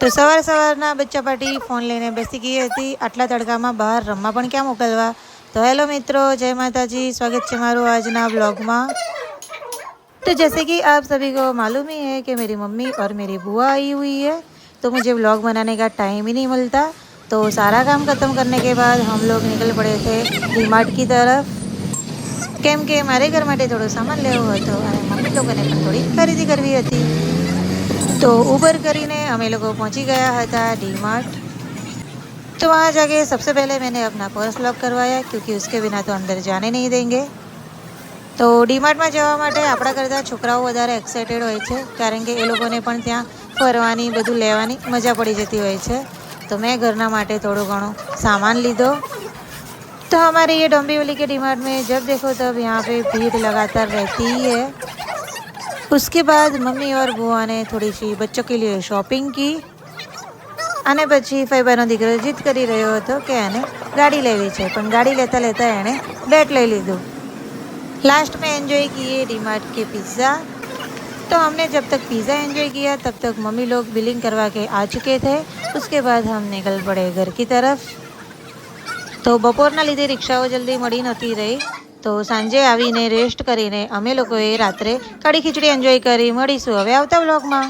તો સવારના બચ્ચા પાર્ટી ફોન લઈને બેસી ગઈ હતી। આટલા તડકામાં બહાર રમવા પણ ક્યાં મોકલવા। तो हेलो मित्रों, जय माता जी। स्वागत है मारू आज ना ब्लॉग में। तो जैसे कि आप सभी को मालूम ही है कि मेरी मम्मी और मेरी बुआ आई हुई है, तो मुझे ब्लॉग बनाने का टाइम ही नहीं मिलता। तो सारा काम ख़त्म करने के बाद हम लोग निकल पड़े थे डी-मार्ट की तरफ, केम के मारे घर माटे थोड़ो सामान लेवो हतो अने मम्मी लोगोने पण थोड़ी खरीदी करवी हती। तो उबर करीने अमे लोग पहुंची गया हता डी-मार्ट। तो वहाँ जाके सबसे पहले मैंने अपना पर्स लॉक करवाया, क्योंकि उसके बिना तो अंदर जाने नहीं देंगे। तो डी-मार्ट में जवा माटे आपणा करता छोकराओ वधारे एक्साइटेड होय छे, कारण के ए लोकोने पण त्यां फरवानी बधुं लेवानी मजा पड़ी जती होय छे। तो मैं घरना माटे थोड़ो घणो सामान लीधो। तो हमारे ये डोंबिवली के डी-मार्ट में जब देखो तब यहाँ पे भीड़ लगातार रहती ही है। उसके बाद मम्मी और बुआ ने थोड़ी सी बच्चों के लिए शॉपिंग की અને પછી ફઈબાનો દીકરો જીદ કરી રહ્યો હતો કે એને ગાડી લેવી છે, પણ ગાડી લેતા લેતા એણે બેટ લઈ લીધું। लास्ट में एंजॉय किए डी-मार्ट के पिज़्ज़ा। तो हमने जब तक पिज़्ज़ा एंजॉय किया तब तक मम्मी लोग बिलिंग करवा के आ चुके थे। उसके बाद हम निकल पड़े घर की तरफ। तो बपोरना लीधे रिक्शाओ जल्दी मળી नती रही, तो सांजे आवीने रेस्ट करीने अमे लोकोए रात्रे कढ़ी खीचड़ी एंजॉय करी। મળીશું હવે આવતા વ્લોગમાં।